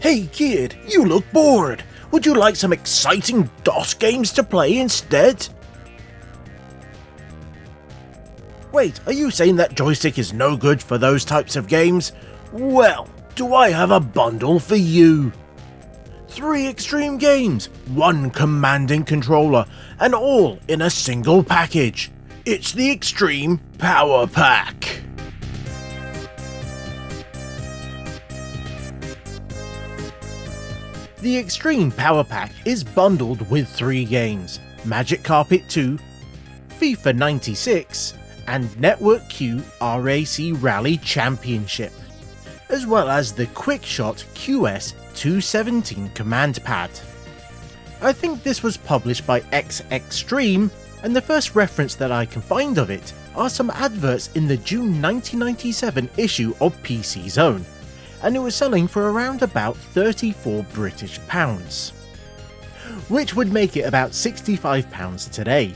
Hey kid, you look bored. Would you like some exciting DOS games to play instead? Wait, are you saying that joystick is no good for those types of games? Well, do I have a bundle for you? 3 extreme games, 1 commanding controller, and all in a single package. It's the Extreme Power Pack. The Extreme Power Pack is bundled with 3 games, Magic Carpet 2, FIFA 96, and Network Q RAC Rally Championship, as well as the QuickShot QS 217 command pad. I think this was published by X Extreme, and the first reference that I can find of it are some adverts in the June 1997 issue of PC Zone, and it was selling for around about £34 British, which would make it about £65 today.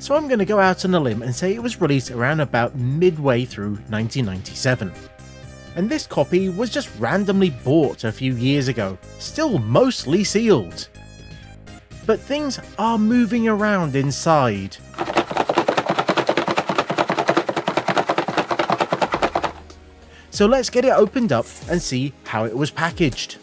So I'm going to go out on a limb and say it was released around about midway through 1997. And this copy was just randomly bought a few years ago, still mostly sealed. But things are moving around inside. So let's get it opened up and see how it was packaged.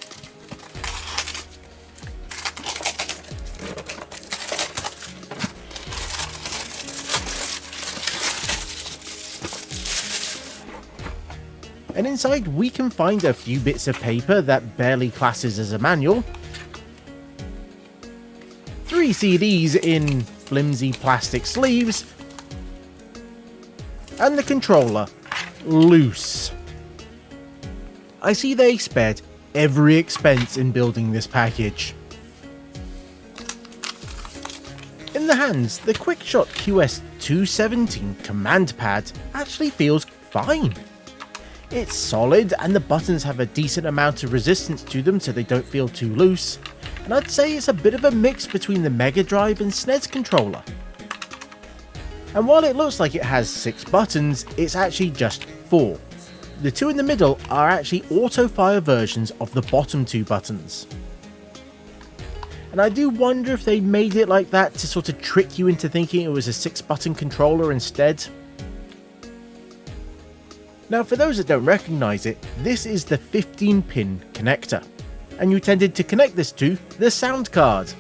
And inside we can find a few bits of paper that barely classes as a manual, 3 CDs in flimsy plastic sleeves, and the controller loose. I see they spared every expense in building this package. In the hands, the QuickShot QS 217 command pad actually feels fine. It's solid and the buttons have a decent amount of resistance to them so they don't feel too loose, and I'd say it's a bit of a mix between the Mega Drive and SNES controller. And while it looks like it has 6 buttons, it's actually just 4. The 2 in the middle are actually auto-fire versions of the bottom 2 buttons. And I do wonder if they made it like that to sort of trick you into thinking it was a 6-button controller instead. Now for those that don't recognise it, this is the 15-pin connector, and you tended to connect this to the sound card.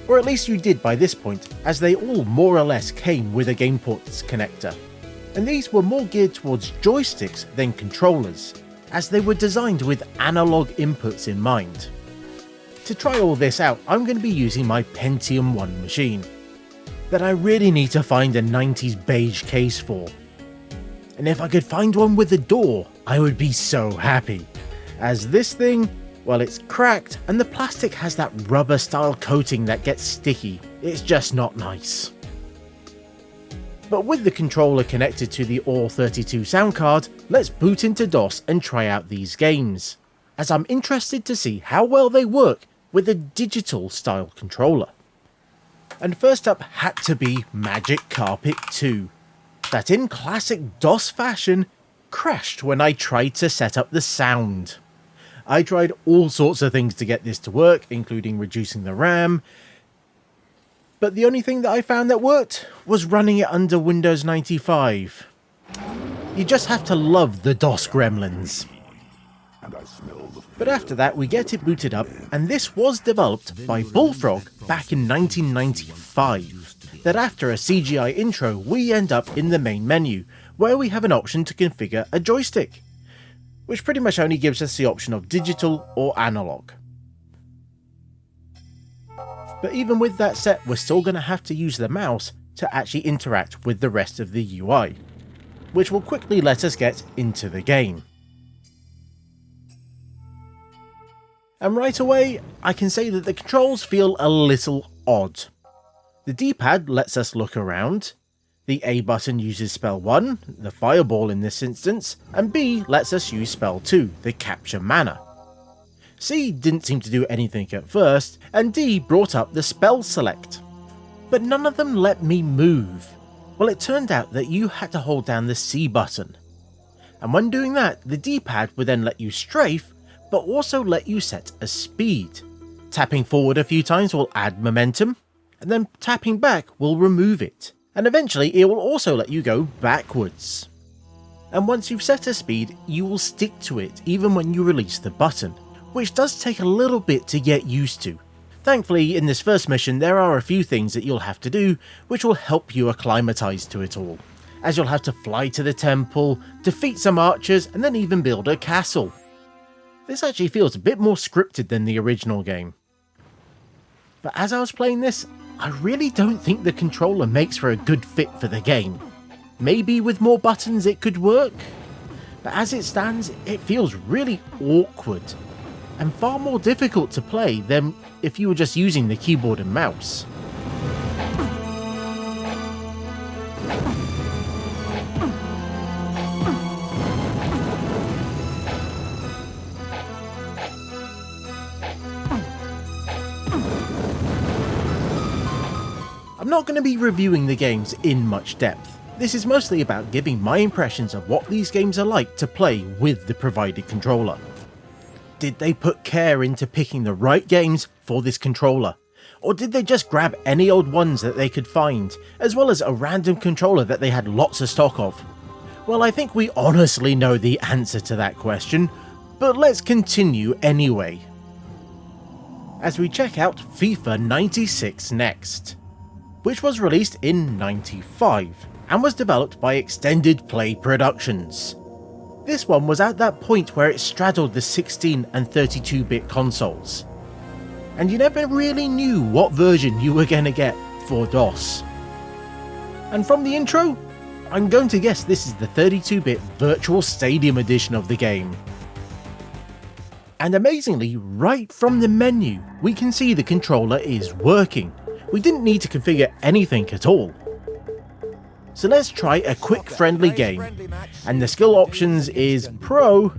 Or at least you did by this point, as they all more or less came with a GamePorts connector. And these were more geared towards joysticks than controllers, as they were designed with analog inputs in mind. To try all this out, I'm going to be using my Pentium 1 machine, that I really need to find a 90s beige case for. And if I could find one with a door, I would be so happy, as this thing, well, it's cracked and the plastic has that rubber style coating that gets sticky. It's just not nice. But with the controller connected to the ALL32 sound card, let's boot into DOS and try out these games, as I'm interested to see how well they work with a digital style controller. And first up had to be Magic Carpet 2, that in classic DOS fashion crashed when I tried to set up the sound. I tried all sorts of things to get this to work, including reducing the RAM, but the only thing that I found that worked was running it under Windows 95. You just have to love the DOS gremlins. But after that we get it booted up, and this was developed by Bullfrog back in 1995. That after a CGI intro we end up in the main menu, where we have an option to configure a joystick, which pretty much only gives us the option of digital or analog. But even with that set, we're still going to have to use the mouse to actually interact with the rest of the UI, which will quickly let us get into the game. And right away, I can say that the controls feel a little odd. The D-pad lets us look around, the A button uses spell 1, the fireball in this instance, and B lets us use spell 2, the capture mana. C didn't seem to do anything at first, and D brought up the spell select. But none of them let me move. Well, it turned out that you had to hold down the C button. And when doing that, the D-pad would then let you strafe, but also let you set a speed. Tapping forward a few times will add momentum, and then tapping back will remove it, and eventually it will also let you go backwards. And once you've set a speed, you will stick to it even when you release the button, which does take a little bit to get used to. Thankfully, in this first mission there are a few things that you'll have to do which will help you acclimatise to it all, as you'll have to fly to the temple, defeat some archers, and then even build a castle. This actually feels a bit more scripted than the original game. But as I was playing this, I really don't think the controller makes for a good fit for the game. Maybe with more buttons it could work, but as it stands, it feels really awkward, and far more difficult to play than if you were just using the keyboard and mouse. I'm not going to be reviewing the games in much depth. This is mostly about giving my impressions of what these games are like to play with the provided controller. Did they put care into picking the right games for this controller? Or did they just grab any old ones that they could find, as well as a random controller that they had lots of stock of? Well, I think we honestly know the answer to that question, but let's continue anyway, as we check out FIFA 96 next, which was released in '95 and was developed by Extended Play Productions. This one was at that point where it straddled the 16 and 32-bit consoles, and you never really knew what version you were going to get for DOS. And from the intro, I'm going to guess this is the 32-bit Virtual Stadium edition of the game. And amazingly, right from the menu, we can see the controller is working. We didn't need to configure anything at all. So let's try a quick friendly game, and the skill options is Pro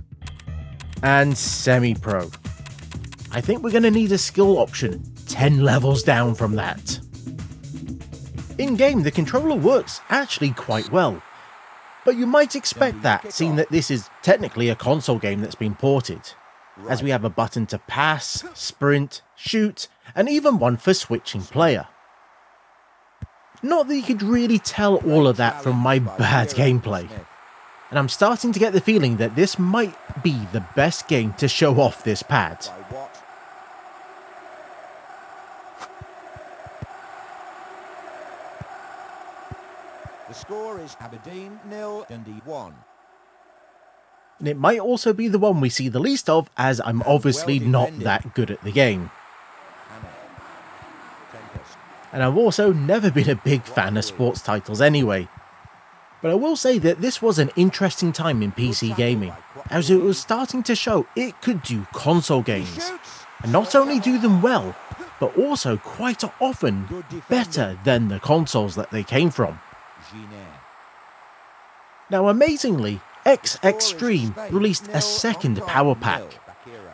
and Semi-Pro. I think we're going to need a skill option 10 levels down from that. In-game, the controller works actually quite well, but you might expect that, seeing that this is technically a console game that's been ported, as we have a button to pass, sprint, shoot, and even one for switching player. Not that you could really tell all of that from my bad gameplay, and I'm starting to get the feeling that this might be the best game to show off this pad. The score is Aberdeen 0, Dundee 1. And it might also be the one we see the least of, as I'm obviously not that good at the game. And I've also never been a big fan of sports titles anyway. But I will say that this was an interesting time in PC gaming, as it was starting to show it could do console games, and not only do them well, but also quite often better than the consoles that they came from. Now amazingly, X Extreme released a second power pack,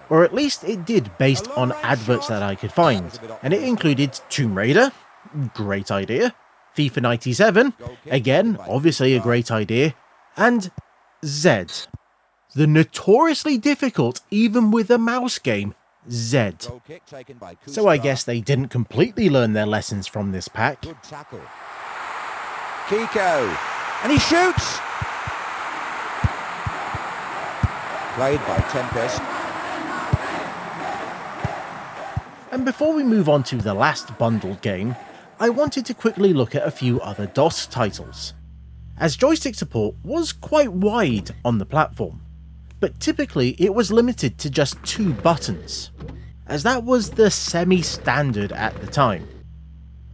or at least it did based on adverts that I could find, and it included Tomb Raider, great idea, FIFA 97, again obviously a great idea, and Z, the notoriously difficult even with a mouse game, Z. So I guess they didn't completely learn their lessons from this pack. Kiko, and he shoots! Played by Tempest. And before we move on to the last bundled game, I wanted to quickly look at a few other DOS titles, as joystick support was quite wide on the platform, but typically it was limited to just 2 buttons, as that was the semi-standard at the time.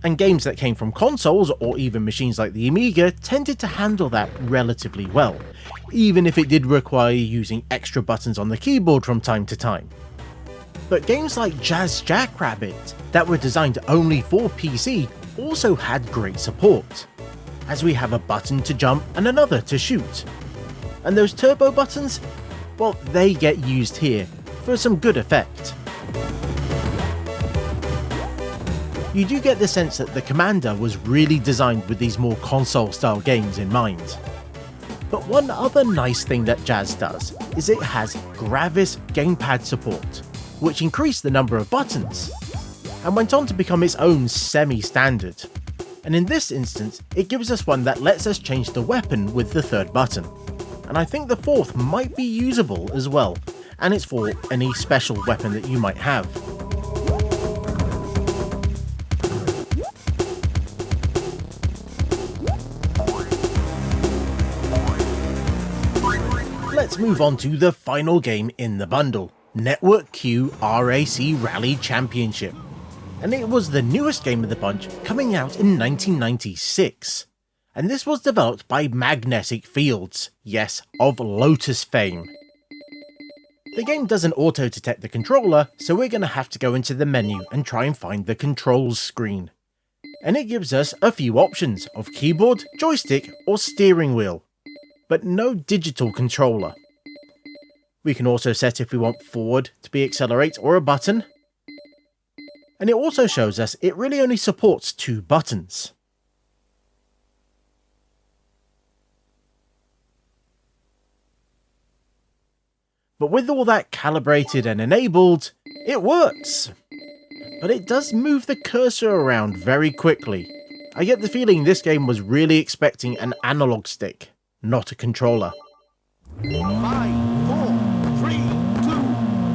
And games that came from consoles or even machines like the Amiga tended to handle that relatively well, even if it did require using extra buttons on the keyboard from time to time. But games like Jazz Jackrabbit, that were designed only for PC, also had great support, as we have a button to jump and another to shoot. And those turbo buttons, well, they get used here for some good effect. You do get the sense that the Commander was really designed with these more console-style games in mind. But one other nice thing that Jazz does is it has Gravis gamepad support, which increased the number of buttons, and went on to become its own semi-standard. And in this instance, it gives us one that lets us change the weapon with the third button. And I think the fourth might be usable as well, and it's for any special weapon that you might have. Let's move on to the final game in the bundle, Network Q RAC Rally Championship. And it was the newest game of the bunch, coming out in 1996. And this was developed by Magnetic Fields, yes, of Lotus fame. The game doesn't auto-detect the controller, so we're going to have to go into the menu and try and find the controls screen. And it gives us a few options of keyboard, joystick, or steering wheel, but no digital controller. We can also set if we want forward to be accelerate or a button. And it also shows us it really only supports 2 buttons. But with all that calibrated and enabled, it works! But it does move the cursor around very quickly. I get the feeling this game was really expecting an analog stick, not a controller. 5, 4, 3, 2,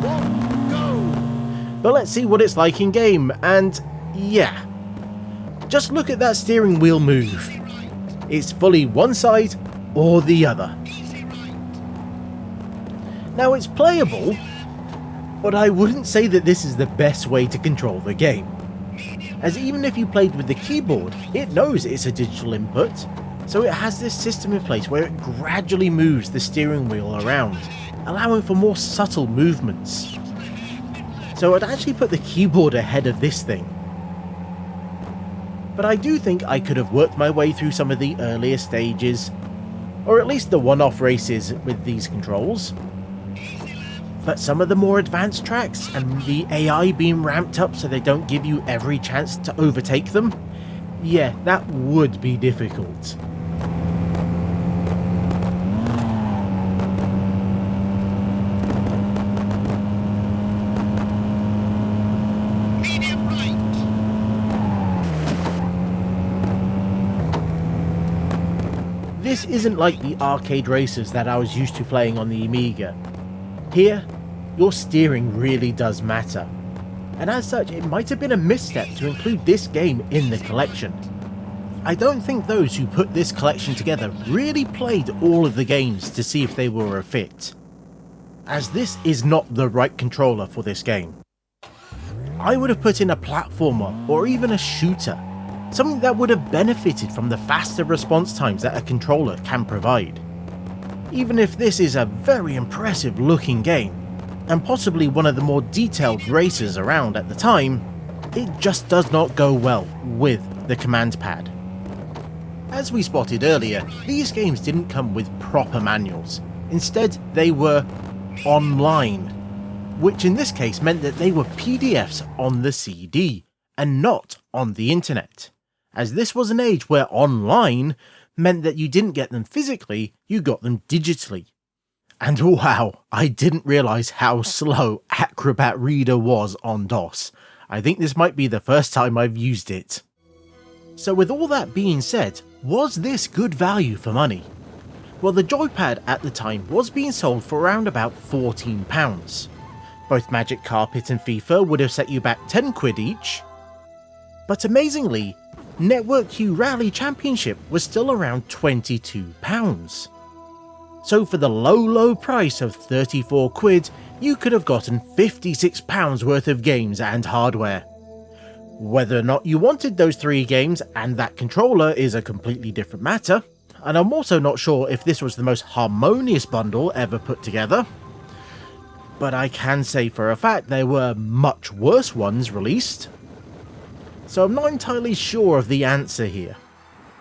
1, go! But let's see what it's like in game, and yeah. Just look at that steering wheel move. It's fully one side or the other. Now it's playable, but I wouldn't say that this is the best way to control the game. As even if you played with the keyboard, it knows it's a digital input, so it has this system in place where it gradually moves the steering wheel around, allowing for more subtle movements. So I'd actually put the keyboard ahead of this thing. But I do think I could have worked my way through some of the earlier stages, or at least the one-off races with these controls. But some of the more advanced tracks, and the AI being ramped up so they don't give you every chance to overtake them, yeah, that would be difficult. This isn't like the arcade races that I was used to playing on the Amiga. Here, your steering really does matter, and as such it might have been a misstep to include this game in the collection. I don't think those who put this collection together really played all of the games to see if they were a fit, as this is not the right controller for this game. I would have put in a platformer or even a shooter, something that would have benefited from the faster response times that a controller can provide. Even if this is a very impressive looking game, and possibly one of the more detailed races around at the time, it just does not go well with the command pad. As we spotted earlier, these games didn't come with proper manuals. Instead, they were online, which in this case meant that they were PDFs on the CD, and not on the internet, as this was an age where online meant that you didn't get them physically, you got them digitally. And wow, I didn't realise how slow Acrobat Reader was on DOS. I think this might be the first time I've used it. So with all that being said, was this good value for money? Well, the joypad at the time was being sold for around about £14. Both Magic Carpet and FIFA would have set you back £10 each. But amazingly, Network Q Rally Championship was still around £22. So for the low price of £34, you could have gotten £56 worth of games and hardware. Whether or not you wanted those 3 games and that controller is a completely different matter, and I'm also not sure if this was the most harmonious bundle ever put together. But I can say for a fact there were much worse ones released. So I'm not entirely sure of the answer here.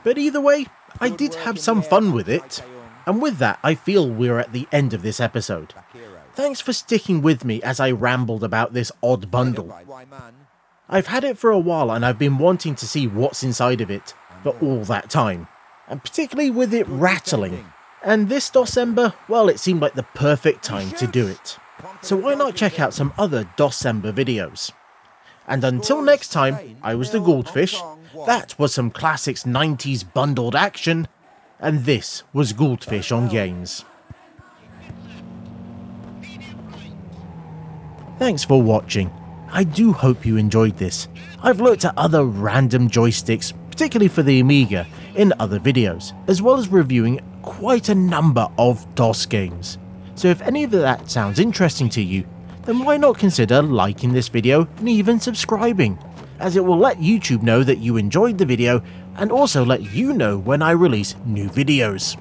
But either way, I did have some fun with it. And with that, I feel we're at the end of this episode. Thanks for sticking with me as I rambled about this odd bundle. I've had it for a while and I've been wanting to see what's inside of it for all that time. And particularly with it rattling, And this DosCember, well, it seemed like the perfect time to do it. So why not check out some other DosCember videos? And until next time, I was the Goldfish, that was some classics 90s bundled action, and this was Goldfish on Games. Thanks for watching. I do hope you enjoyed this. I've looked at other random joysticks, particularly for the Amiga, in other videos, as well as reviewing quite a number of DOS games. So if any of that sounds interesting to you, then why not consider liking this video and even subscribing, as it will let YouTube know that you enjoyed the video and also let you know when I release new videos.